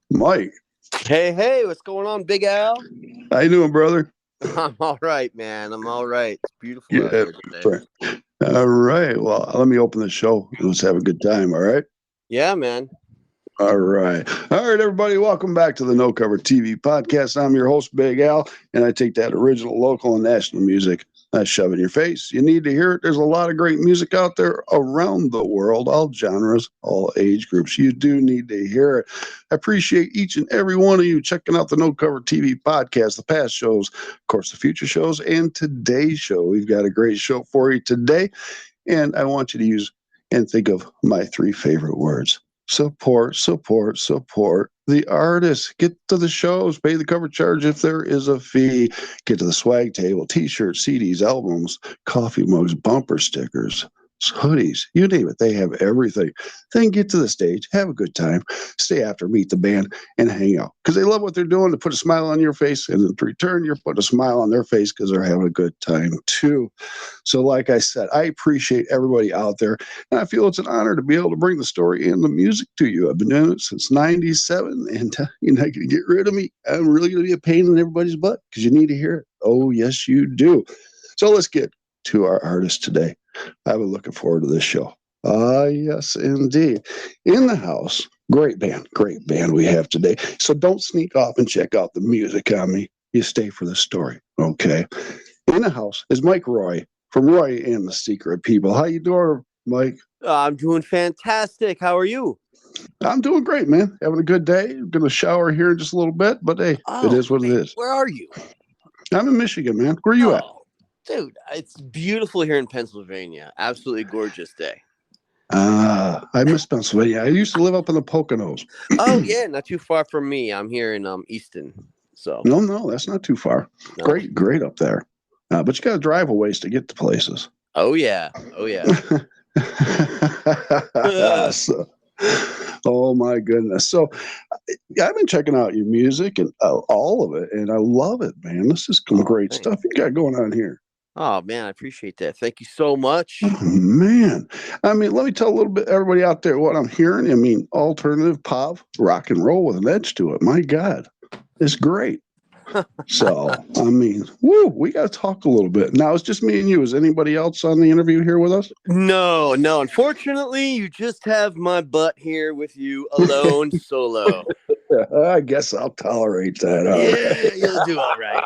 Mike, Hey, hey, what's going on, Big Al? how you doing, brother? I'm all right, man. I'm all right. It's beautiful out Yeah, here today. friend. All right. Well, let me open the show and let's have a good time. All right. Yeah, man. All right. All right, everybody. Welcome back to the No Cover TV podcast. I'm your host, Big Al, and I take that original, local, and national music. I shove it in your face. You need to hear it. There's a lot of great music out there around the world, all genres, all age groups. You do need to hear it. I appreciate each and every one of you checking out the No Cover TV podcast, the past shows, of course, the future shows, and today's show. We've got a great show for you today, and I want you to use and think of my three favorite words: support, support, support the artists. Get to the shows, pay the cover charge if there is a fee. Get to the swag table, t-shirts, CDs, albums, coffee mugs, bumper stickers, hoodies, you name it. They have everything. Then get to the stage, have a good time, stay after, meet the band, and hang out. Because they love what they're doing to put a smile on your face. And in return, you're putting a smile on their face because they're having a good time too. So, like I said, I appreciate everybody out there. And I feel it's an honor to be able to bring the story and the music to you. I've been doing it since 97, and you're not going to get rid of me. I'm really going to be a pain in everybody's butt because you need to hear it. Oh, yes, you do. So, let's get to our artist today. I've been looking forward to this show. Ah, yes, indeed. In the house, great band we have today. So, don't sneak off and check out the music on me. You stay for the story, okay? In the house is Mike Roy from Roy and the Secret People. How you doing, Mike? I'm doing fantastic. How are you? I'm doing great, man. Having a good day. I'm gonna shower here in just a little bit, but hey, it Oh, is what it man. is. Where are you? I'm in Michigan, man. Where are you at? Oh, dude, it's beautiful here in Pennsylvania. Absolutely gorgeous day. I miss Pennsylvania. I used to live up in the Poconos. Oh, yeah, not too far from me. I'm here in Easton. So, No, that's not too far. no. Great up there. But you got to drive a ways to get to places. Oh, yeah. Oh, yeah. So, oh my goodness! So, yeah, I've been checking out your music and all of it, and I love it, man. This is some Oh, great thanks. stuff you got going on here. Oh, man, I appreciate that. Thank you so much. Oh, man, I mean, let me tell a little bit everybody out there what I'm hearing. I mean, alternative pop, rock and roll with an edge to it. My God, it's great. So, I mean, woo, we got to talk a little bit. Now, it's just me and you. Is anybody else on the interview here with us? No, no. Unfortunately, you just have my butt here with you alone, solo. I guess I'll tolerate that. All Yeah, right. you'll do all right.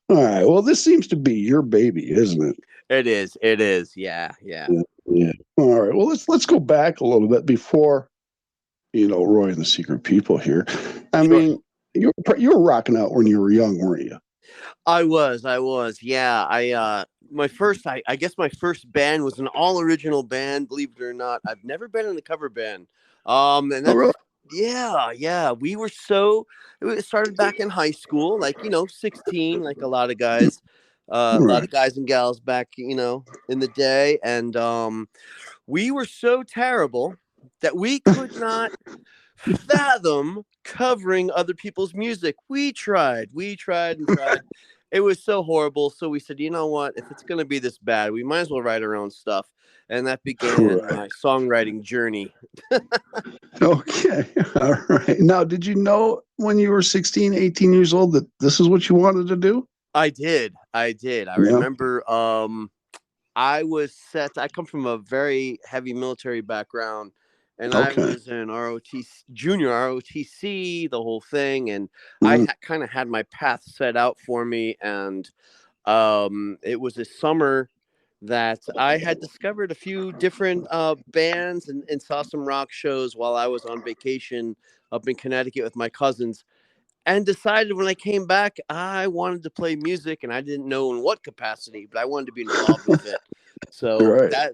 All right. Well, this seems to be your baby, isn't it? It is. It is. Yeah, yeah. Yeah. Yeah. All right. Well, let's go back a little bit before Roy and the Secret People here. I Sure. mean, you were rocking out when you were young, weren't you? I was. Yeah. My first, I guess my first band was an all original band, believe it or not. I've never been in a cover band. And Oh, really? that's, yeah, yeah. It started back in high school, like, 16, like a lot Right. of guys and gals back, in the day. And, we were so terrible that we could not fathom covering other people's music. We tried and tried. It was so horrible. So we said, you know what? If it's going to be this bad, we might as well write our own stuff. And that began Right. my songwriting journey. Okay. All right. Now, did you know when you were 16, 18 years old that this is what you wanted to do? I did. I did. I Yeah. remember I come from a very heavy military background, and I Okay. was in junior ROTC, the whole thing, and Mm, kind of had my path set out for me. And it was a summer that I had discovered a few different bands and saw some rock shows while I was on vacation up in Connecticut with my cousins, and decided when I came back I wanted to play music, and I didn't know in what capacity, but I wanted to be involved with it. So right. that,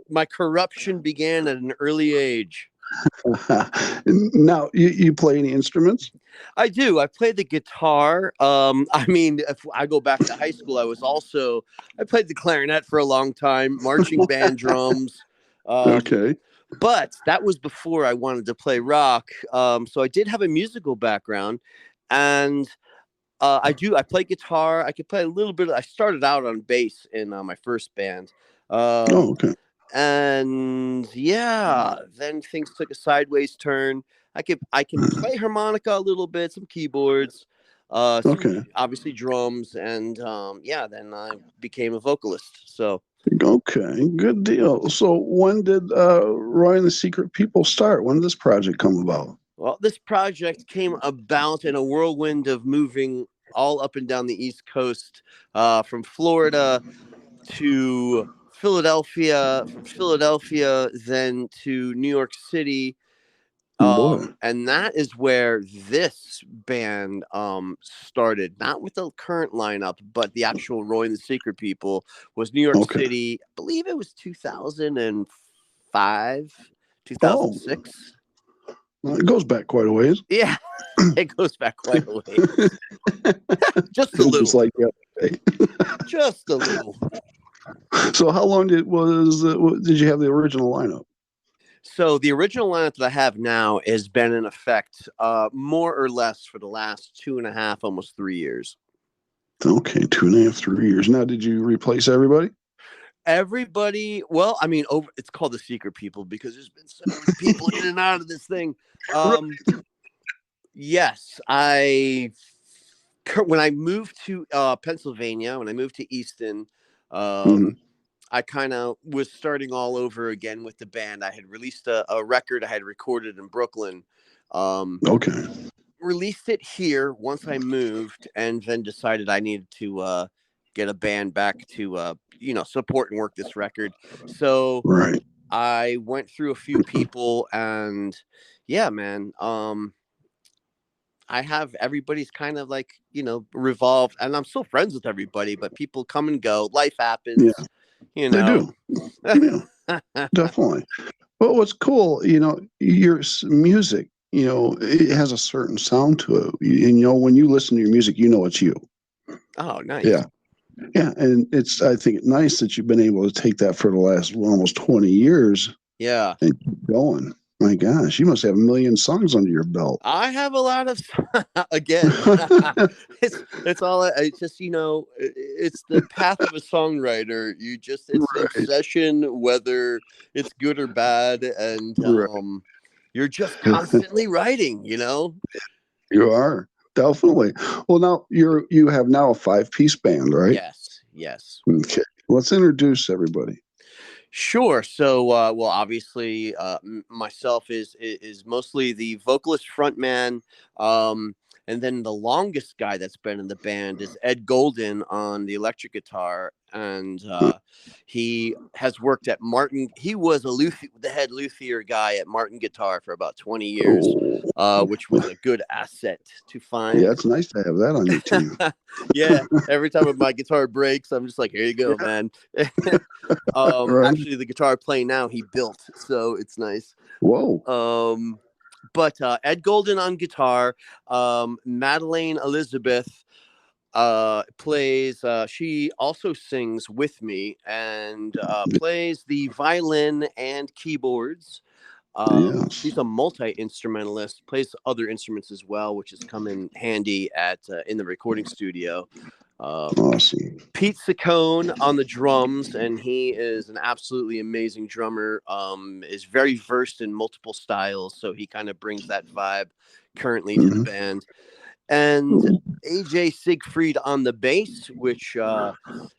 my corruption began at an early age. Now, you play any instruments? I do. I play the guitar. I mean, if I go back to high school, I played the clarinet for a long time, marching band drums. Um, Okay. but that was before I wanted to play rock. So I did have a musical background, and I play guitar. I could play a little bit. I started out on bass in my first band. Oh, Um, okay. and yeah, then things took a sideways turn. I can play harmonica a little bit, some keyboards, Okay. obviously drums, and yeah, then I became a vocalist. So Okay. Good deal. So when did Roy and the Secret People start? When did this project come about? well, this project came about in a whirlwind of moving all up and down the East Coast, from Florida to Philadelphia, from Philadelphia then to New York City. Boy. And that is where this band started, not with the current lineup, but the actual Roy and the Secret People was New York Okay. City. I believe it was 2005, Oh, 2006. well, it goes back quite a ways. Yeah, it goes back quite a ways. Just a Just little. like yesterday. Just a little. So how long did you have the original lineup? So the original lineup that I have now has been in effect more or less for the last 2.5, almost 3 years. Okay, 2.5, 3 years. Now, did you replace everybody? Everybody, well, I mean, it's called the Secret People because there's been so many people in and out of this thing. Yes, when I moved to Pennsylvania, when I moved to Easton, I kind of was starting all over again with the band. I had released a record I had recorded in Brooklyn. Okay. Released it here once I moved, and then decided I needed to get a band back to support and work this record. So Right. I went through a few people, and yeah, man. I have everybody's kind of like, revolved, and I'm still friends with everybody, but people come and go. Life happens, They do. Yeah, definitely. But what's cool, your music, it has a certain sound to it. When you listen to your music, it's you. Oh, nice. Yeah. Yeah. And I think, nice that you've been able to take that for the last almost 20 years. Yeah. And keep going. My gosh, you must have a million songs under your belt. I have a lot of, again, it's all, it's just, it's the path of a songwriter. It's Right. obsession, whether it's good or bad. And Right. you're just constantly writing, You are, definitely. Well, now you have now a 5-piece band, right? Yes. Okay. Let's introduce everybody. Sure. So, well, obviously, myself is mostly the vocalist frontman, and then the longest guy that's been in the band is Ed Golden on the electric guitar, and he has worked at Martin. He was the head luthier guy at Martin Guitar for about 20 years, which was a good asset to find. Yeah, it's nice to have that on your team. Yeah, every time my guitar breaks, I'm just like, here you go, man. Right. Actually, the guitar playing now he built, so it's nice. Whoa. But Ed Golden on guitar, Madeleine Elizabeth plays. She also sings with me and plays the violin and keyboards. Yes. She's a multi-instrumentalist, plays other instruments as well, which has come in handy in the recording studio. Awesome. Pete Saccone on the drums, and he is an absolutely amazing drummer. Is very versed in multiple styles, so he kind of brings that vibe currently to the band. And AJ Siegfried on the bass, which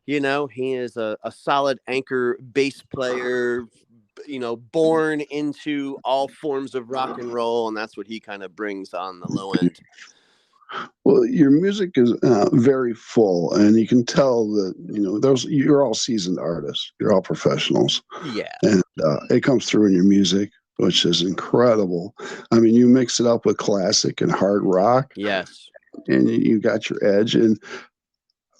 he is a solid anchor bass player, born into all forms of rock and roll, and that's what he kind of brings on the low end. Well, your music is very full, and you can tell that you're all seasoned artists. You're all professionals. Yeah, and it comes through in your music, which is incredible. I mean, you mix it up with classic and hard rock. Yes, and you got your edge. And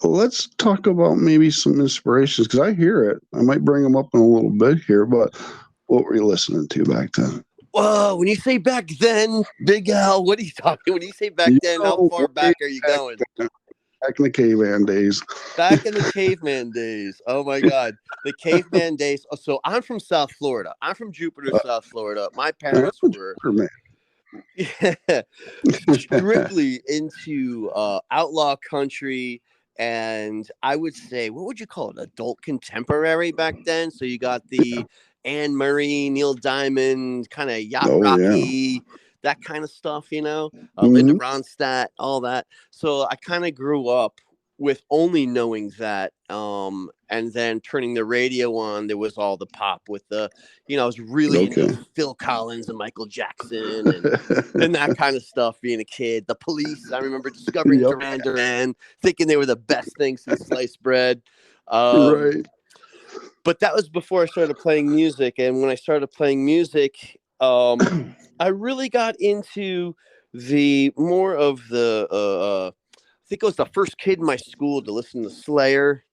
let's talk about maybe some inspirations, because I hear it. I might bring them up in a little bit here, but what were you listening to back then? Whoa, when you say back then, Big Al, what are you talking? When you say back then, how far back are you going? Back in the caveman days. Back in the caveman days. Oh my God. The caveman days. So I'm from South Florida. I'm from Jupiter, South Florida. My parents were strictly into outlaw country. And I would say, what would you call it? Adult contemporary back then. So you got the Anne Murray, Neil Diamond, kind of yacht rocky that kind of stuff, you know, Linda Mhm. Ronstadt, all that. So I kind of grew up with only knowing that, and then turning the radio on, there was all the pop with the, you know, I was really into Okay. Phil Collins and Michael Jackson and that kind of stuff. Being a kid, the Police. I remember discovering Yep. Duran Duran, thinking they were the best thing since sliced bread. Um, Right. but that was before I started playing music. And when I started playing music, I really got into the more of the. I think I was the first kid in my school to listen to Slayer,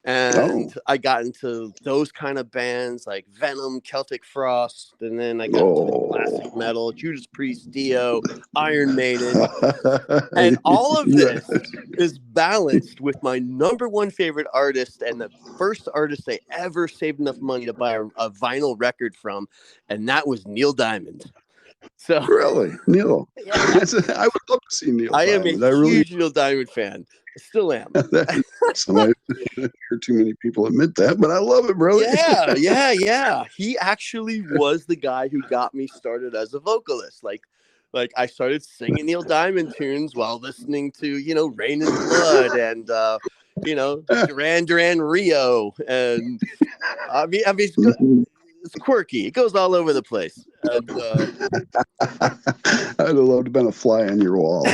Oh. and I got into those kind of bands like Venom, Celtic Frost, and then I got into the classic Oh. metal, Judas Priest, Dio, Iron Maiden, and all of Yeah. this is balanced with my number one favorite artist and the first artist I ever saved enough money to buy a vinyl record from, and that was Neil Diamond. So Really, Neil. yeah, I would love to see Neil I am a Diamond. I really. huge Neil Diamond fan. I still am. That is awesome. I don't hear too many people admit that, but I love it, brother. Yeah. He actually was the guy who got me started as a vocalist. Like I started singing Neil Diamond tunes while listening to, you know, Rain and Blood and you know, Duran Duran Rio. And I mean it's quirky. It goes all over the place. And I'd have loved to have been a fly on your wall.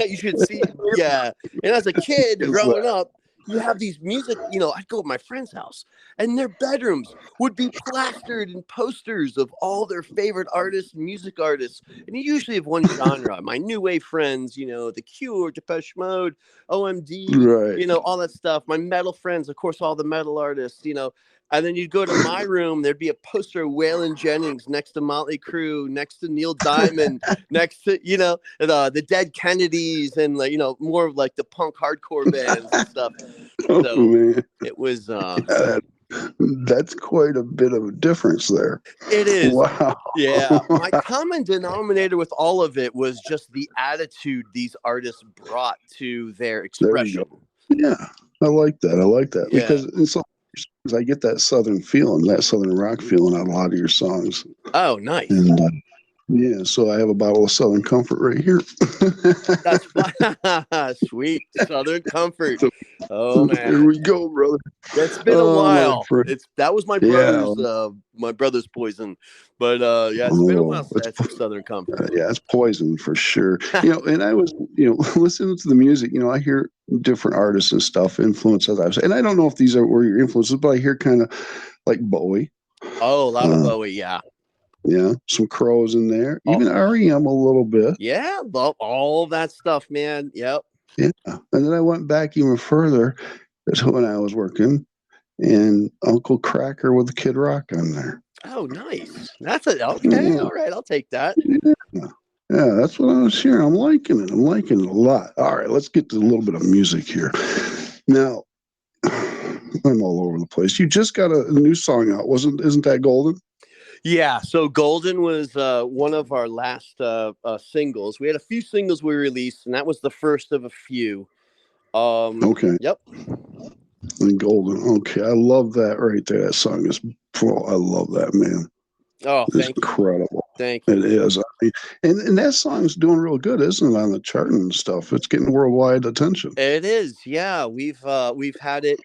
you should see, yeah. And as a kid Is growing that- up, you have these music, you know, I'd go to my friend's house and their bedrooms would be plastered in posters of all their favorite artists, music artists. And you usually have one genre. My new wave friends, you know, The Cure, Depeche Mode, OMD, Right. you know, all that stuff. My metal friends, of course, all the metal artists, you know. And then you'd go to my room, there'd be a poster of Waylon Jennings next to Motley Crue, next to Neil Diamond, next to, you know, the Dead Kennedys, and, like, you know, more of like the punk hardcore bands and stuff. Oh, So man. it was, That's quite a bit of a difference there. it is. Wow. Yeah. My common denominator with all of it was just the attitude these artists brought to their There you expression. go. Yeah, I like that Yeah. because in some I get that southern feeling, that southern rock feeling out of a lot of your songs. Oh, nice. And yeah, so I have a bottle of Southern Comfort right here. That's fun. Sweet Southern Comfort. Oh Here man, we go, brother. it's been a Oh, while. my That was my brother's poison. But yeah, it's been a while since I had some Southern Comfort. Yeah, it's poison for sure. You know, and I was, you know, listening to the music, you know, I hear different artists and stuff influences. And I don't know if these were your influences, but I hear kind of like Bowie. Oh, a lot of Bowie, yeah. Yeah, some Crows in there. Oh. Even REM a little bit. Yeah, love all that stuff, man. Yep. Yeah. And then I went back even further. That's when I was working, and Uncle Cracker with the Kid Rock on there. Oh, nice. That's okay. All right, I'll take that. Yeah, that's what I was hearing. I'm liking it. I'm liking it a lot. All right, let's get to a little bit of music here. Now, I'm all over the place. You just got a new song out, isn't that Golden? Yeah, so Golden was one of our last singles. We had a few singles we released, and that was the first of a few. Okay. Yep. And Golden. Okay, I love that right there. That song is, I love that, man. Oh, It's thank you. incredible. Thank you. It is. I mean, and that song's doing real good, isn't it, on the chart and stuff? It's getting worldwide attention. It is. Yeah, we've had it.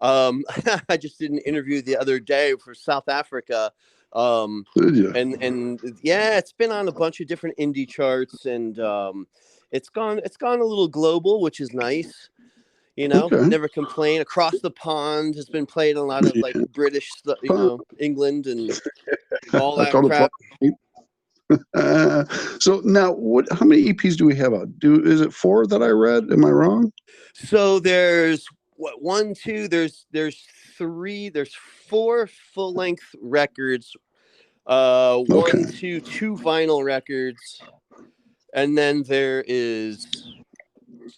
I just did an interview the other day for South Africa. Did you? And yeah, it's been on a bunch of different indie charts, and it's gone a little global, which is nice. You know, Okay. never complain. Across the Pond has been played in a lot of like British, you know, England and all that crap. So now, how many EPs do we have out? Is it 4 that I read? Am I wrong? So there's one, two, there's 3, there's 4 full length records, Okay. 2 vinyl records, and then there is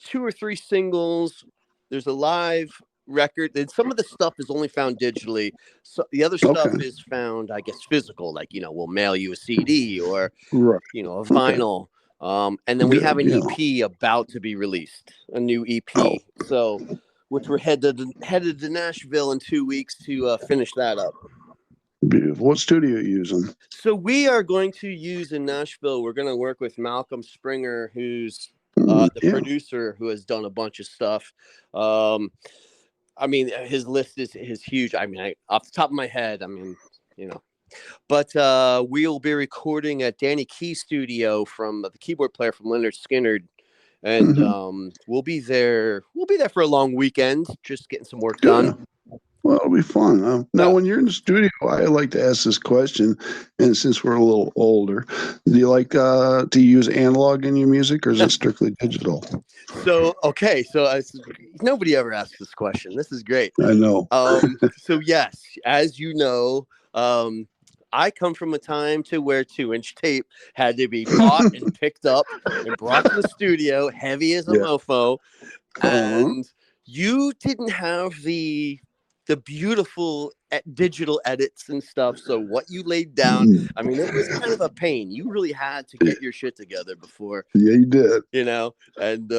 2 or 3 singles. There's a live record, and some of the stuff is only found digitally. So the other stuff Okay. is found, I guess, physical. Like, you know, we'll mail you a CD or, Right. you know, a vinyl. And then we have an Yeah. EP about to be released, a new EP. Oh. So, which we're headed to Nashville in 2 weeks to finish that up. Beautiful. What studio are you using? So we are going to use in Nashville, we're going to work with Malcolm Springer, who's the producer who has done a bunch of stuff. I mean, his list is huge. I mean, off the top of my head, I mean, you know, but we'll be recording at Danny Key Studio from the keyboard player from Leonard Skinner. And we'll be there. We'll be there for a long weekend, just getting some work done. Well, it'll be fun. Now, when you're in the studio, I like to ask this question, and since we're a little older, do you like to use analog in your music, or is it strictly digital? So, okay, so nobody ever asked this question. This is great. I know. So, yes, as you know, I come from a time to where 2-inch tape had to be bought and picked up and brought to the studio, heavy as a mofo, and you didn't have the beautiful digital edits and stuff. So what you laid down, I mean, it was kind of a pain. You really had to get your shit together before. Yeah, you did. You know, and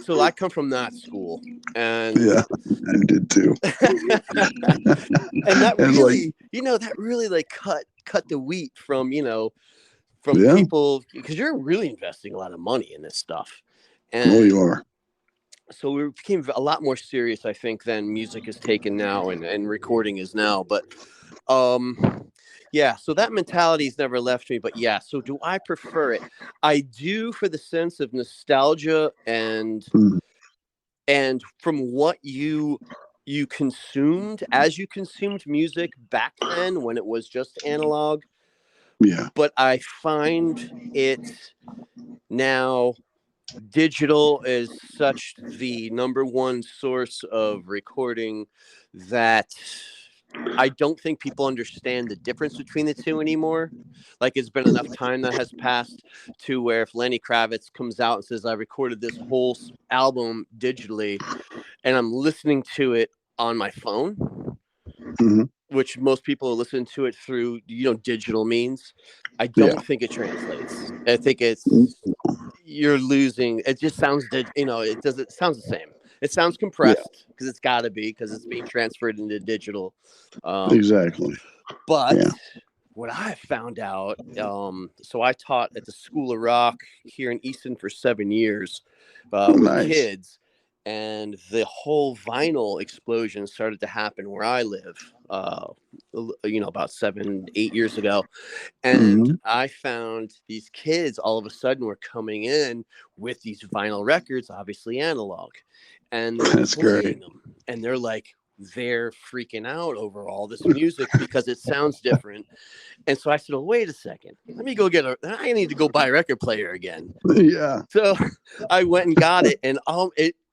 so I come from that school, and yeah, I did too. and that really, that really like cut the wheat from people, because you're really investing a lot of money in this stuff. And you are. So we became a lot more serious, I think, than music is taken now and recording is now. But so that mentality has never left me. But yeah, so do I prefer it? I do, for the sense of nostalgia and from what you consumed as you consumed music back then when it was just analog. Yeah. But I find it now, digital is such the number one source of recording that I don't think people understand the difference between the two anymore. Like, it's been enough time that has passed to where if Lenny Kravitz comes out and says, I recorded this whole album digitally, and I'm listening to it on my phone, which most people listen to it through, digital means, I don't think it translates. I think you're losing. It just sounds, it sounds the same. It sounds compressed because it's got to be, because it's being transferred into digital. Exactly. But what I found out, so I taught at the School of Rock here in Easton for 7 years with kids. And the whole vinyl explosion started to happen where I live, about 7-8 years ago. And I found these kids all of a sudden were coming in with these vinyl records, obviously analog. And they're playing them. And they're freaking out over all this music because it sounds different. And so I said, well, wait a second. Let me go I need to go buy a record player again. Yeah. So I went and got it. And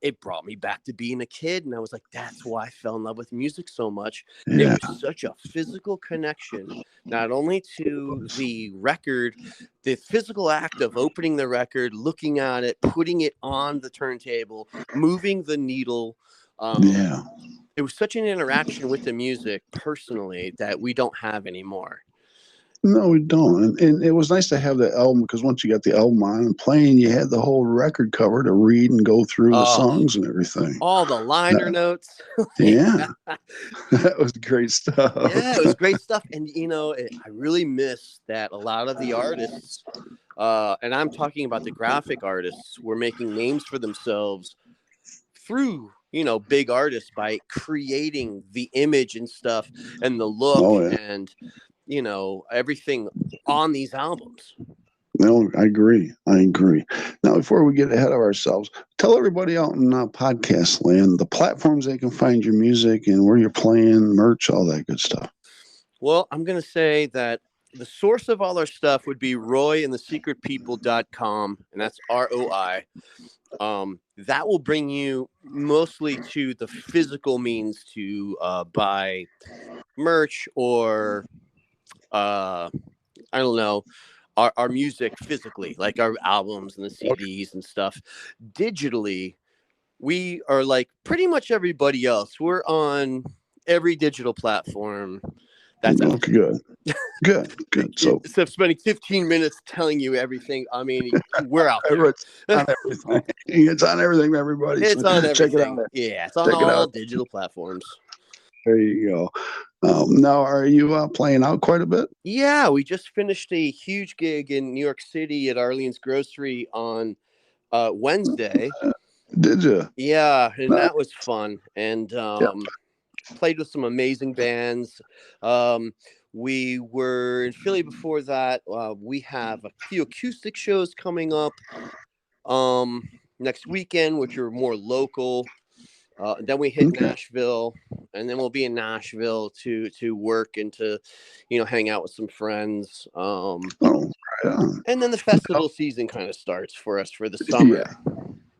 it brought me back to being a kid. And I was like, that's why I fell in love with music so much. Yeah. It was such a physical connection, not only to the record, the physical act of opening the record, looking at it, putting it on the turntable, moving the needle. It was such an interaction with the music personally that we don't have anymore. No, we don't. And it was nice to have the album, because once you got the album on and playing, you had the whole record cover to read and go through the songs and everything. All the liner notes. Yeah. That was great stuff. Yeah, it was great stuff. And, I really miss that a lot of the artists, and I'm talking about the graphic artists, were making names for themselves through big artists by creating the image and stuff and the look and, everything on these albums. No, I agree. Now, before we get ahead of ourselves, tell everybody out in podcast land the platforms they can find your music and where you're playing, merch, all that good stuff. Well, I'm going to say that the source of all our stuff would be royandthesecretpeople.com, and that's ROI. That will bring you mostly to the physical means to buy merch or I don't know, our music physically, like our albums and the CDs and stuff. Digitally, we are like pretty much everybody else. We're on every digital platform. That's good. So spending 15 minutes telling you everything. I mean, we're out there. It's on everything. It's on everything, everybody. It's on everything. Check it out. Yeah, it's on all digital platforms. There you go. Now, are you playing out quite a bit? Yeah, we just finished a huge gig in New York City at Arlene's Grocery on Wednesday. Did you? Yeah, and Nice. that was fun. And Yeah. played with some amazing bands. Um, we were in Philly before that. We have a few acoustic shows coming up next weekend, which are more local. Then we hit Okay. Nashville, and then we'll be in Nashville to work and to, hang out with some friends. Oh, right on. And then the festival season kind of starts for us for the summer. Yeah,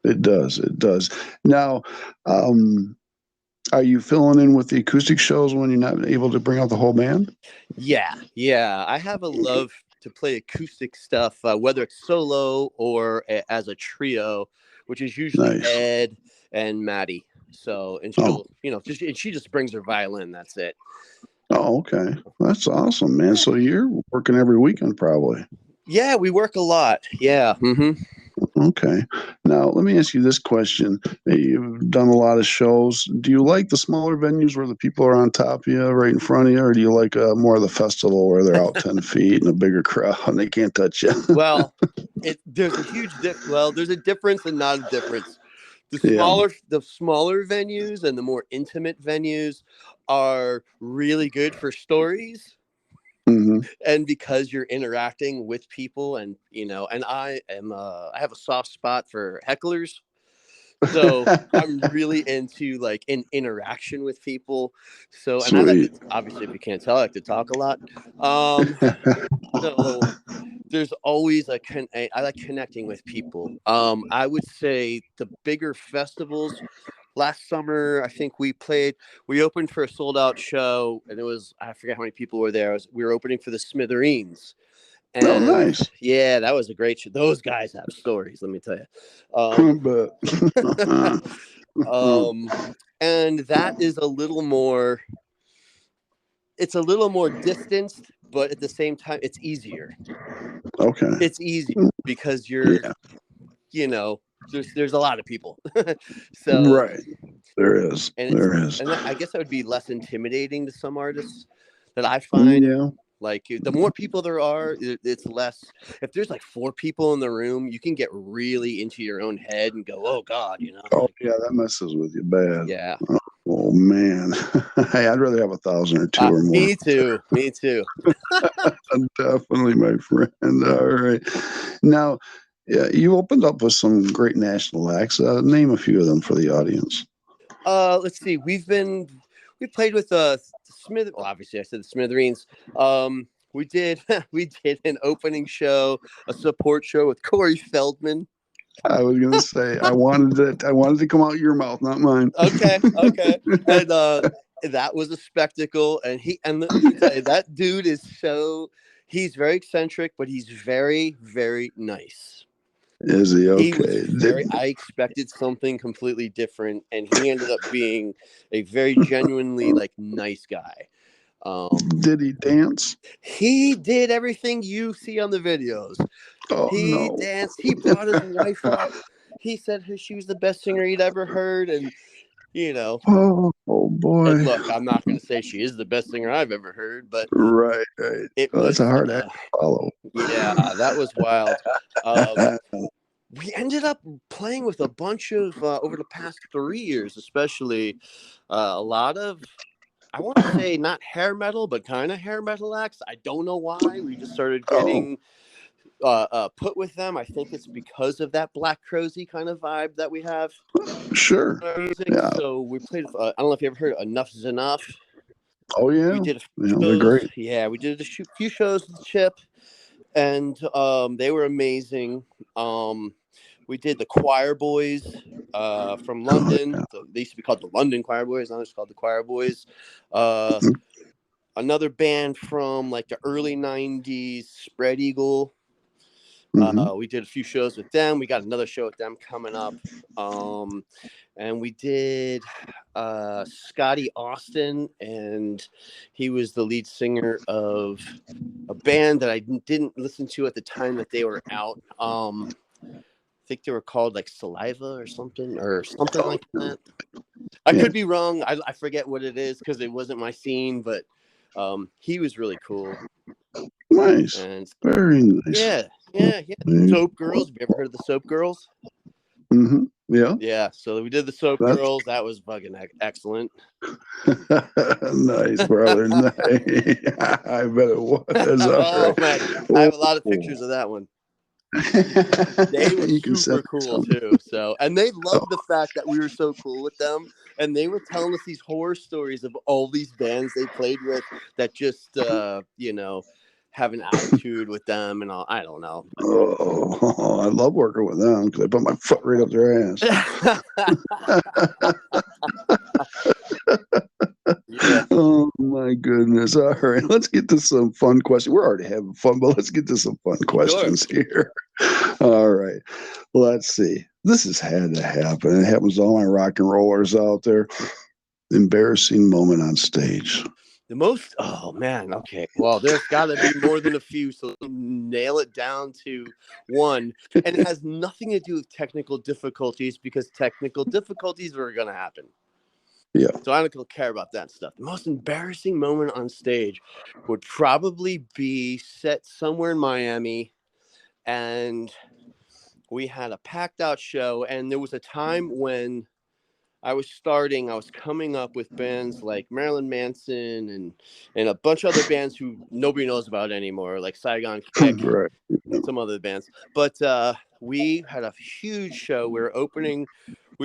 it does. It does. Now, are you filling in with the acoustic shows when you're not able to bring out the whole band? Yeah. I have a love to play acoustic stuff, whether it's solo or as a trio, which is usually Nice. Ed and Maddie. So, and she'll, she just brings her violin. That's it. Oh, okay. That's awesome, man. So you're working every weekend, probably. Yeah, we work a lot. Yeah. Mm-hmm. Okay. Now, let me ask you this question. You've done a lot of shows. Do you like the smaller venues where the people are on top of you, right in front of you, or do you like more of the festival where they're out 10 feet and a bigger crowd and they can't touch you? Well, there's a huge there's a difference and not a difference. The smaller venues and the more intimate venues are really good for stories. Mm-hmm. And because you're interacting with people, and and I have a soft spot for hecklers, so I'm really into like an interaction with people. So, and I like to, obviously, if you can't tell, I like to talk a lot. So there's always I like connecting with people. I would say the bigger festivals. Last summer, I think we opened for a sold out show, and it was, I forget how many people were there. We were opening for the Smithereens. And oh, nice. Yeah, that was a great show. Those guys have stories, let me tell you. And that is a little more distanced, but at the same time, it's easier. Okay. It's easier because you're, there's a lot of people. So right. There is. And I guess that would be less intimidating to some artists that I find. Yeah. Like the more people there are, it's less. If there's like 4 people in the room, you can get really into your own head and go, "Oh God," Oh yeah, that messes with you bad. Yeah. Oh man. Hey, I'd rather have 1,000 or 2 or more. Me too. Definitely, my friend. All right. Now, yeah, you opened up with some great national acts. Name a few of them for the audience. Let's see. We played with Smith. Well, obviously, I said the Smithereens. We did an opening show, a support show with Corey Feldman. I was gonna say I wanted to come out your mouth, not mine. Okay. And that was a spectacle. And that dude is he's very eccentric, but he's very, very nice. Is he okay? I expected something completely different, and he ended up being a very genuinely nice guy. Did he dance? He did everything you see on the videos. Oh, he danced. He brought his wife up. He said she was the best singer he'd ever heard, and Oh boy! And look, I'm not going to say she is the best singer I've ever heard, but right. That's a hard act to follow. Yeah, that was wild. We ended up playing with a bunch of over the past 3 years, especially a lot of, I want to say not hair metal, but kind of hair metal acts. I don't know why. We just started getting put with them. I think it's because of that Black Crowsy kind of vibe that we have. Sure. Yeah. So we played. I don't know if you ever heard Enough's Enough. Oh yeah. We did they're great. Yeah, we did a few shows with Chip, and they were amazing. We did the Choir Boys from London. They used to be called the London Choir Boys. Now it's called the Choir Boys. Another band from the early 90s, Spread Eagle. We did a few shows with them. We got another show with them coming up. And we did Scotty Austin, and he was the lead singer of a band that I didn't listen to at the time that they were out. I think they were called Saliva or something like that. I Yeah. could be wrong. I forget what it is because it wasn't my scene, but he was really cool. Nice. And Very nice. yeah. Soap Girls. Have you ever heard of the Soap Girls? Mm-hmm. Yeah. Yeah. So we did the Soap That's- Girls. That was fucking excellent. Nice, brother. Nice. I bet it was. Oh Right. man, I have a lot of pictures of that one. They were super cool too. So, and they loved the fact that we were so cool with them, and they were telling us these horror stories of all these bands they played with that just, have an attitude with them and all. I don't know. Oh, I love working with them because I put my foot right up their ass. Yeah. Oh my goodness. All right, let's get to some fun questions. We're already having fun, but let's get to some fun questions here. All right. Let's see. This has had to happen. It happens to all my rock and rollers out there. Embarrassing moment on stage. The most, oh man, okay. Well, there's got to be more than a few, so nail it down to one. And it has nothing to do with technical difficulties because technical difficulties are going to happen. Yeah. So I don't care about that stuff. The most embarrassing moment on stage would probably be set somewhere in Miami, and we had a packed out show, and there was a time when I was coming up with bands like Marilyn Manson and a bunch of other bands who nobody knows about anymore, like Saigon Kick Right. and some other bands. But we had a huge show. We were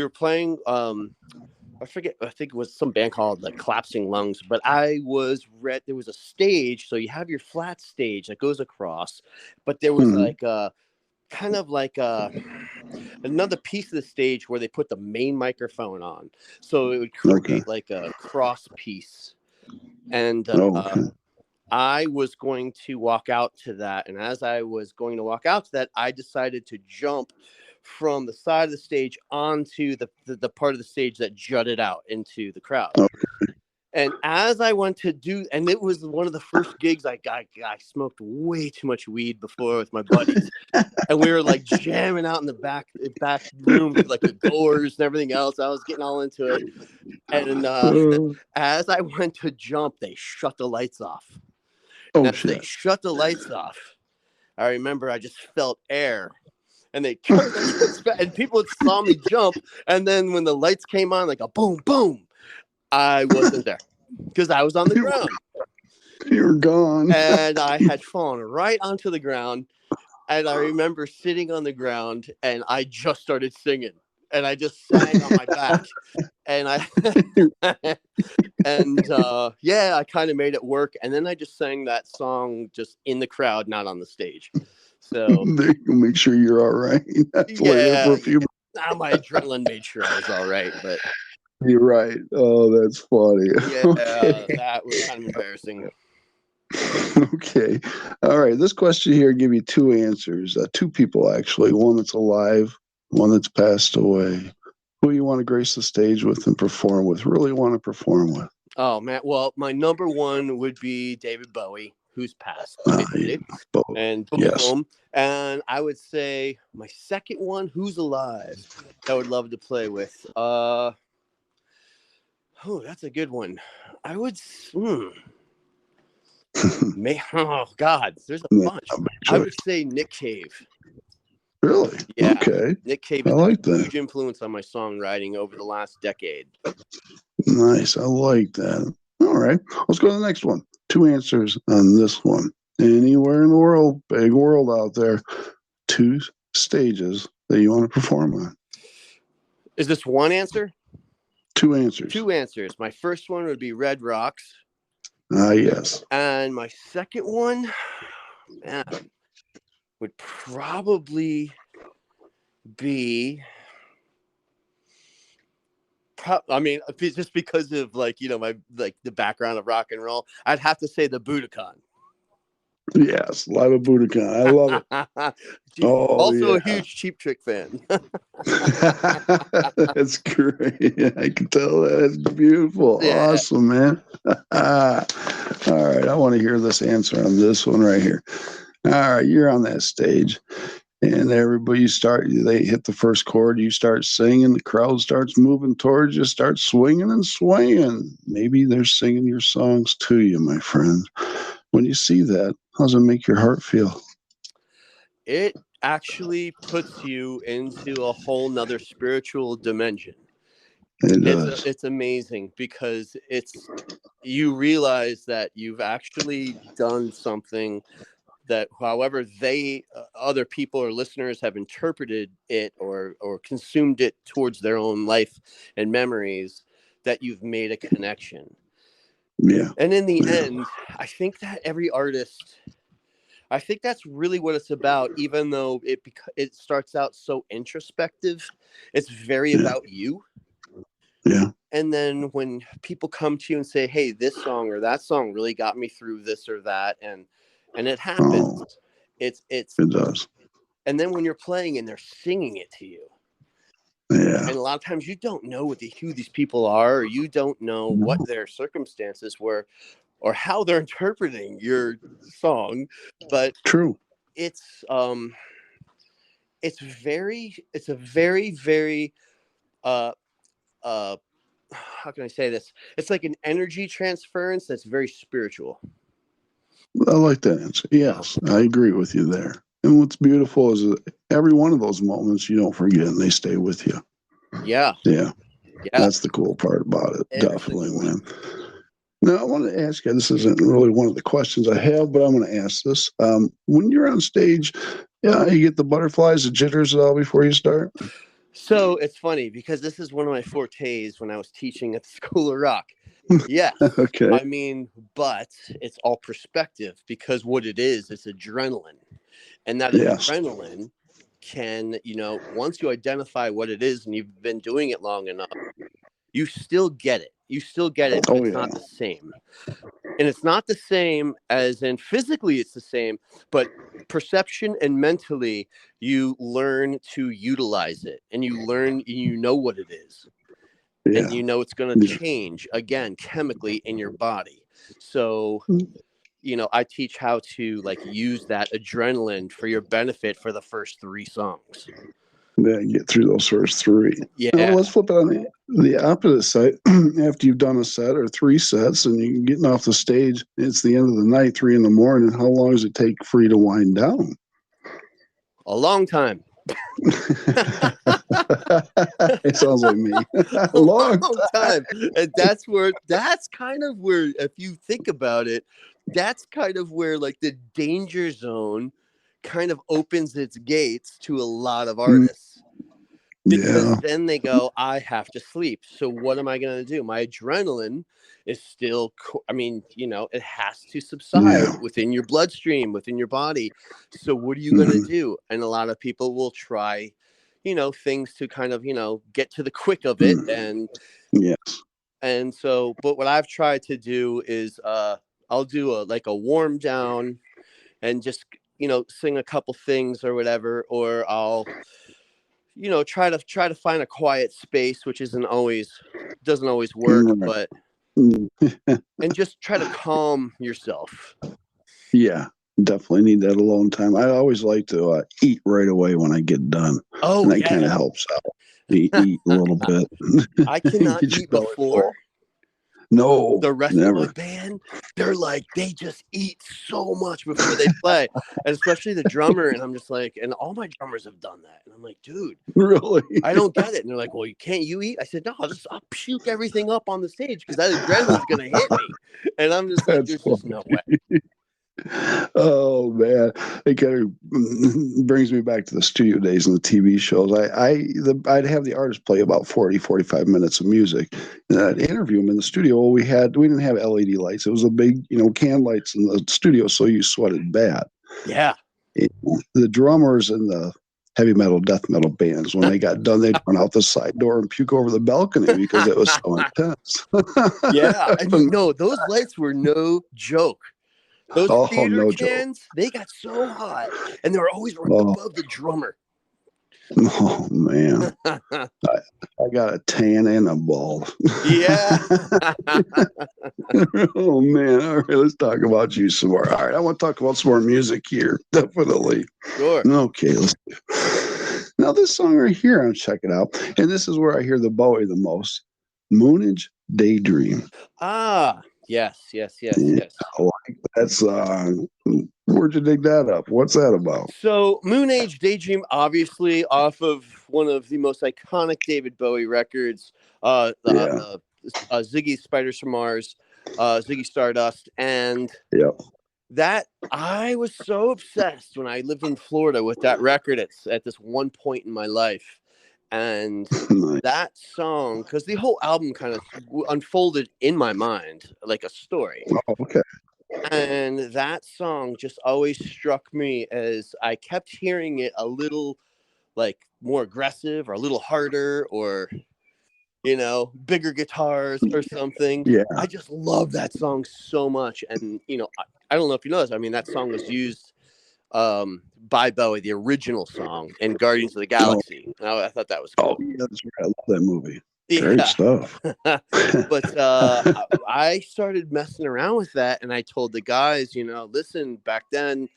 playing, I think it was some band called like Collapsing Lungs, but there was a stage. So you have your flat stage that goes across, but there was like kind of like another piece of the stage where they put the main microphone on, so it would create like a cross piece. And I was going to walk out to that, and as I was going to walk out to that, I decided to jump from the side of the stage onto the part of the stage that jutted out into the crowd. And as I went to do, and it was one of the first gigs I smoked way too much weed before with my buddies, and we were like jamming out in the back room with like the doors and everything else. I was getting all into it, and as I went to jump, they shut the lights off. And as they shut the lights off, I remember I just felt air, and they and people saw me jump, and then when the lights came on, like a boom, boom. I wasn't there because I was on the ground. You were gone. And I had fallen right onto the ground. And I remember sitting on the ground and I just started singing. And I just sang on my back. And I kind of made it work. And then I just sang that song just in the crowd, not on the stage. So make sure you're all right. For a few minutes. Now my adrenaline made sure I was all right, but you're right. Oh, that's funny. Yeah, okay. That was kind of embarrassing. Okay. All right. This question here give you two answers. Two people, actually. One that's alive, one that's passed away. Who you want to grace the stage with and perform with? Really want to perform with? Oh, man. Well, my number one would be David Bowie, who's passed. And boom, yes. boom. And I would say my second one, who's alive, I would love to play with. Oh, that's a good one. I would. Oh God, there's a bunch. I would say Nick Cave. Really? Yeah. Okay. Nick Cave is a huge influence on my songwriting over the last decade. Nice. I like that. All right. Let's go to the next one. Two answers on this one. Anywhere in the world, big world out there, two stages that you want to perform on. Is this one answer? Two answers. Two answers. My first one would be Red Rocks. Yes. And my second one, man, would probably be. I mean, just because of my the background of rock and roll, I'd have to say the Budokan. Yes, live at Budokan. I love it. Also a huge Cheap Trick fan. That's great. I can tell that. It's beautiful. Yeah. Awesome, man. All right. I want to hear this answer on this one right here. All right. You're on that stage and they hit the first chord, you start singing, the crowd starts moving towards you, start swinging and swaying. Maybe they're singing your songs to you, my friend. When you see that, how does it make your heart feel? It actually puts you into a whole nother spiritual dimension. It does. It's amazing because you realize that you've actually done something that, however other people or listeners have interpreted it or consumed it towards their own life and memories, that you've made a connection. Yeah. And in the end, I think that every artist, I think that's really what it's about. Even though it starts out so introspective, it's very about you. Yeah. And then when people come to you and say, hey, this song or that song really got me through this or that, and it happens, it does. And then when you're playing and they're singing it to you, yeah, and a lot of times you don't know who these people are, or you don't know what their circumstances were or how they're interpreting your song, but true. It's a very how can I say this? It's like an energy transference that's very spiritual. I like that answer. Yes, I agree with you there. And what's beautiful is that every one of those moments you don't forget and they stay with you. Yeah. Yeah. That's the cool part about it. Definitely, man. Now, I want to ask you, this isn't really one of the questions I have, but I'm going to ask this. When you're on stage, you get the butterflies, the jitters at all before you start? So it's funny because this is one of my fortes when I was teaching at the School of Rock. Yes. Okay. I mean, but it's all perspective because what it is, it's adrenaline. And that adrenaline can, once you identify what it is and you've been doing it long enough, you still get it. You still get it, but it's not the same. And it's not the same as in physically it's the same, but perception and mentally you learn to utilize it and you know what it is. Yeah. And it's going to change again chemically in your body. So, I teach how to use that adrenaline for your benefit for the first 3 songs. Yeah, get through those first 3. Yeah. Now, let's flip it on the opposite side. After you've done a set or 3 sets and you're getting off the stage, it's the end of the night, 3 in the morning. How long does it take for you to wind down? A long time. It sounds like me. A long time. And that's kind of where, if you think about it, that's kind of where the danger zone kind of opens its gates to a lot of artists. Because then they go, I have to sleep. So what am I going to do? My adrenaline is still, it has to subside within your bloodstream, within your body. So what are you going to do? And a lot of people will try, things to kind of, get to the quick of it. And and so, but what I've tried to do is I'll do a warm down and just, sing a couple things or whatever, or I'll try to find a quiet space, which doesn't always work, but and just try to calm yourself. Yeah, definitely need that alone time. I always like to eat right away when I get done. Oh, and that kind of helps out. Eat a little bit. I cannot eat before. No, the rest of my band, they just eat so much before they play, and especially the drummer. And I'm just and all my drummers have done that. And I'm like, dude, really? I don't get it. And they're like, well, can't you eat? I said, no, I'll puke everything up on the stage because that adrenaline's gonna hit me. And I'm just like, there's just no way. Oh man, it kind of brings me back to the studio days and the TV shows. I'd have the artist play about 40-45 minutes of music, and I'd interview them in the studio. Well, we didn't have LED lights. It was a big, can lights in the studio, so you sweated bad. Yeah. The drummers and the heavy metal, death metal bands, when they got done, they'd run out the side door and puke over the balcony because it was so intense. Yeah, and those lights were no joke. Those theater cans, they got so hot, and they were always right above the drummer. Oh man, I got a tan and a bald. Yeah. Oh man, all right, let's talk about you some more. All right, I want to talk about some more music here, definitely. Sure. Okay, let's do. Now this song right here, I'm checking out, and this is where I hear the Bowie the most. Moonage Daydream. Ah, yes, yes, yes, Yeah, yes. I like that song. Where'd you dig that up? What's that about? So, Moon Age Daydream, obviously off of one of the most iconic David Bowie records, Yeah, Ziggy Spiders from Mars, Ziggy Stardust, and yep. that I was so obsessed when I lived in Florida with that record at this one point in my life, and Nice. that song, because the whole album kind of unfolded in my mind like a story. Oh, okay. And that song just always struck me as I kept hearing it a little like more aggressive or a little harder or, bigger guitars or something. Yeah. I just love that song so much. And, I don't know if you know this. I mean, that song was used by Bowie, the original song in Guardians of the Oh, Galaxy. And I thought that was oh cool. yeah, that's right. I love that movie. Great Yeah. stuff. But I started messing around with that and I told the guys, listen, back then,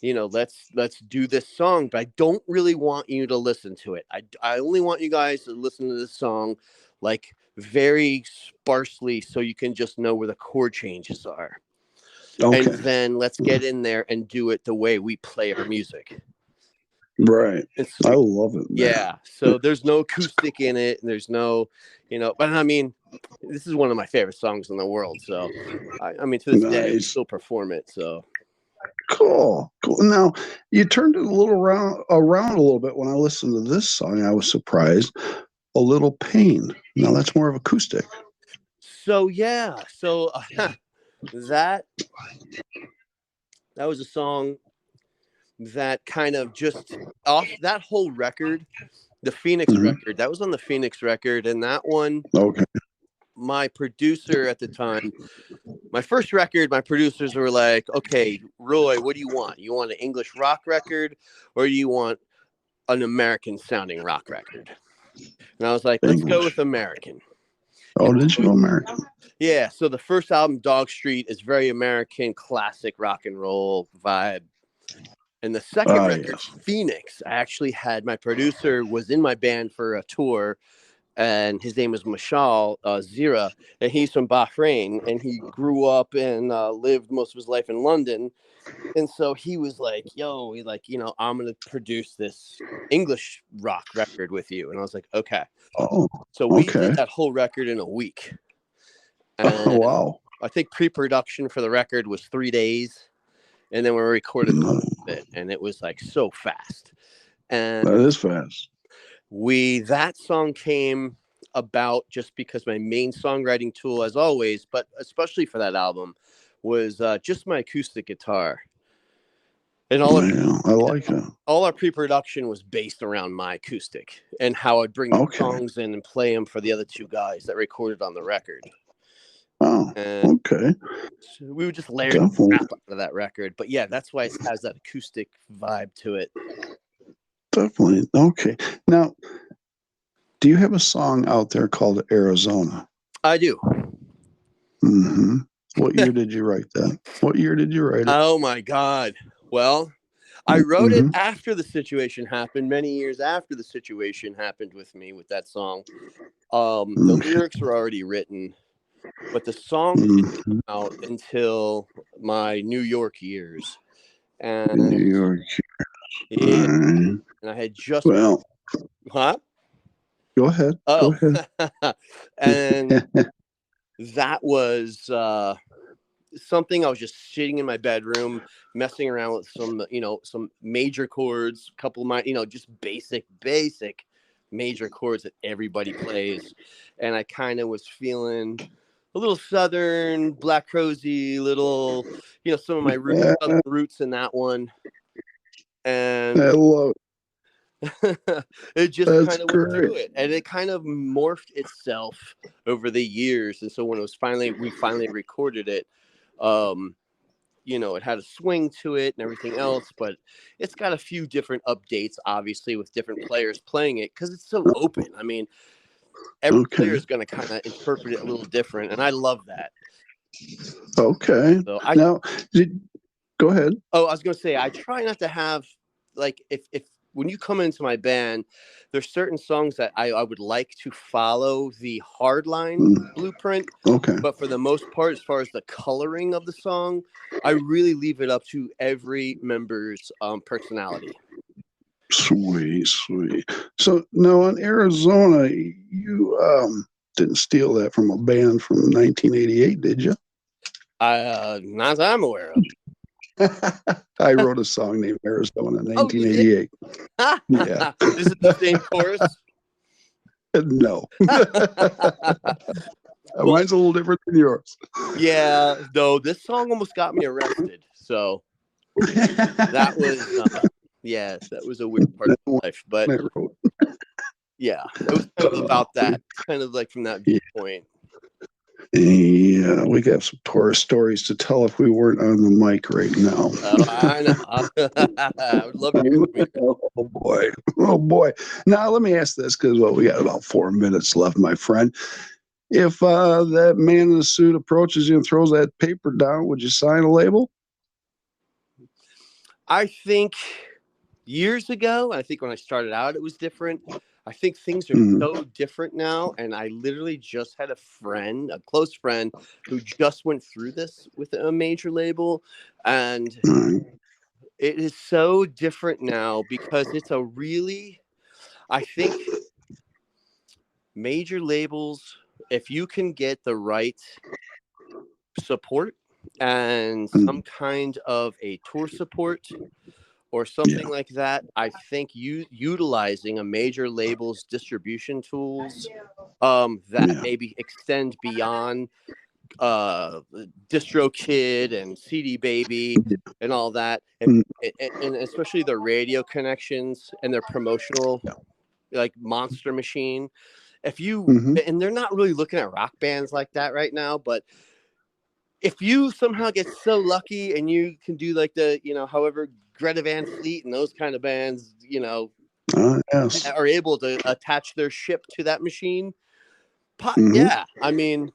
let's do this song, but I don't really want you to listen to it. I only want you guys to listen to this song like very sparsely so you can just know where the chord changes are. And Okay. then let's get in there and do it the way we play our music. Right. And so, I love it. Man. yeah. So there's no acoustic in it. And there's no, but I mean, this is one of my favorite songs in the world. So, I mean, to this day, we Nice. still perform it. So, Cool. Cool. Now you turned it a little around a little bit when I listened to this song. I was surprised. A Little Pain. Now that's more of acoustic. so yeah. So that was a song that kind of just off that whole record, the Phoenix record, that was on the Phoenix record. And that one, Okay. my producer at the time, my first record, my producers were like, okay, Roy, what do you want? You want an English rock record or do you want an American sounding rock record? And I was like, let's go with American. Oh, did you go American? Yeah. So the first album, Dog Street, is very American, classic rock and roll vibe. And the second record, Yes. Phoenix, I actually had my producer was in my band for a tour, and his name is Mashal Zira, and he's from Bahrain, and he grew up and lived most of his life in London. And so he was like, yo, I'm going to produce this English rock record with you. And I was like, okay. Oh, So we okay. did that whole record in a week. Oh, And wow. I think pre-production for the record was 3 days. And then we recorded it, and it was like so fast. And that is fast. that song came about just because my main songwriting tool, as always, but especially for that album, was just my acoustic guitar. And I like it. All our pre-production was based around my acoustic and how I'd bring the songs in and play them for the other two guys that recorded on the record. Oh, and okay. So we would just layer crap out of that record. But yeah, that's why it has that acoustic vibe to it. Definitely. Okay. Now, do you have a song out there called Arizona? I do. Mm-hmm. What year did you write that? What year did you write it? Oh my God. Well, I wrote it after the situation happened, many years after the situation happened with me with that song. The lyrics were already written, but the song didn't come out until my New York years. And New York years. Yeah. And I had just Huh? Go ahead. Oh. Go ahead. And that was something I was just sitting in my bedroom, messing around with some major chords, a couple of my, just basic major chords that everybody plays. And I kind of was feeling a little Southern, Black Crowsy, little, some of my Southern roots in that one. And I love it just kind of went through it, and it kind of morphed itself over the years. And so when we finally recorded it, you know, it had a swing to it and everything else, but it's got a few different updates, obviously, with different players playing it because it's so open. I mean, every player is going to kind of interpret it a little different, and I love that. Okay. So go ahead. Oh, I was going to say, I try not to have, like, if when you come into my band, there's certain songs that I would like to follow the hardline blueprint. Okay. But for the most part, as far as the coloring of the song, I really leave it up to every member's personality. Sweet. So now in Arizona, you didn't steal that from a band from 1988, did you? Not that I'm aware of. I wrote a song named Arizona in 1988. Yeah. Is it the same chorus? No. Mine's a little different than yours. Yeah, though this song almost got me arrested. So that was, that was a weird part of my life. But yeah, it was kind of about that, kind of like from that viewpoint. Yeah, we got some tourist stories to tell if we weren't on the mic right now. Oh, I know. I would love to hear from you. Oh boy. Now let me ask this, because we got about 4 minutes left, my friend. If that man in the suit approaches you and throws that paper down, would you sign a label? I think years ago, I think when I started out, it was different. I think things are so different now. And I literally just had a close friend, who just went through this with a major label. And it is so different now because it's I think major labels, if you can get the right support and some kind of a tour support or something like that, I think utilizing a major label's distribution tools that maybe extend beyond DistroKid and CD Baby and all that, and especially the radio connections and their promotional, like Monster Machine. If you and they're not really looking at rock bands like that right now, but if you somehow get so lucky and you can do like the, however, Greta Van Fleet and those kind of bands, are able to attach their ship to that machine. Yeah, I mean,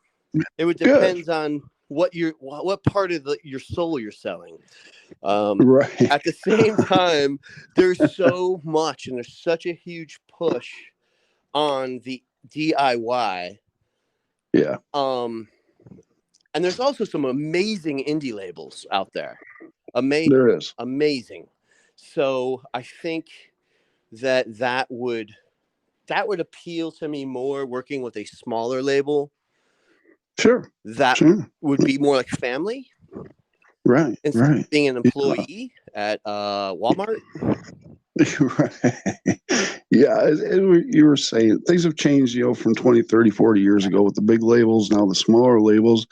it would depend on what part of your soul you're selling. Right. At the same time, there's so much, and there's such a huge push on the DIY. Yeah. And there's also some amazing indie labels out there. Amazing. There is. Amazing. So I think that would appeal to me more, working with a smaller label. Sure. That would be more like family. Right. Instead of being an employee at Walmart. Right. Yeah, you were saying things have changed, from 20, 30, 40 years ago with the big labels, now the smaller labels.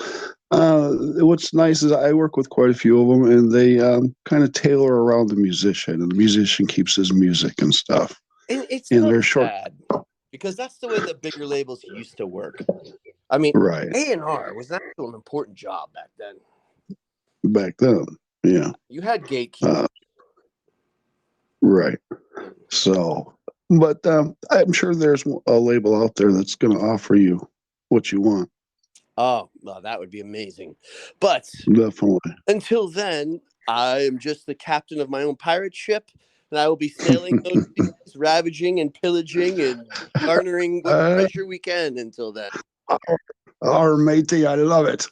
What's nice is I work with quite a few of them, and they kind of tailor around the musician, and the musician keeps his music and stuff. And it's so sad, because that's the way the bigger labels used to work. I mean, A&R was actually an important job back then. Back then, yeah. You had gatekeepers. Right. So, but I'm sure there's a label out there that's going to offer you what you want. Oh, well, that would be amazing. But definitely, until then, I am just the captain of my own pirate ship, and I will be sailing those seas, ravaging and pillaging and garnering what treasure we can until then. Our matey, I love it.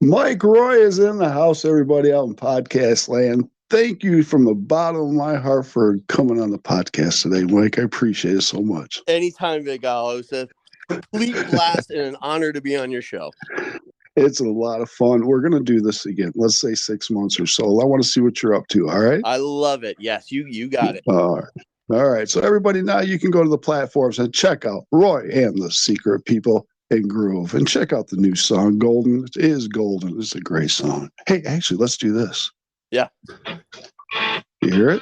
Mike Roy is in the house, everybody out in podcast land. Thank you from the bottom of my heart for coming on the podcast today, Mike. I appreciate it so much. Anytime, Big Al. It was a complete blast and an honor to be on your show. It's a lot of fun. We're going to do this again. Let's say 6 months or so. I want to see what you're up to. All right. I love it. Yes, you got it. All right. All right. So everybody, now you can go to the platforms and check out Roy and the Secret People and Groove, and check out the new song, Golden. It is golden. It's a great song. Hey, actually, let's do this. Yeah. You hear it?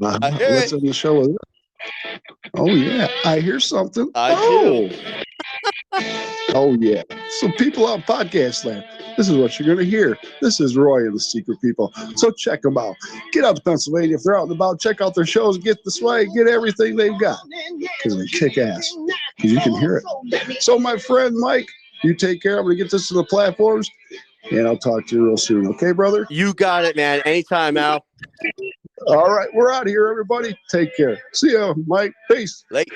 I hear let's end the show with it. Oh, yeah. I hear something. I do. Oh, yeah. So people out podcast land, this is what you're going to hear. This is Roy and the Secret People. So check them out. Get out to Pennsylvania. If they're out and about, check out their shows, get the swag, get everything they've got. Because they kick ass. Because you can hear it. So my friend Mike, you take care. I'm going to get this to the platforms. And I'll talk to you real soon. Okay, brother? You got it, man. Anytime, Al. All right. We're out of here, everybody. Take care. See ya, Mike. Peace. Late.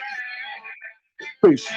Peace.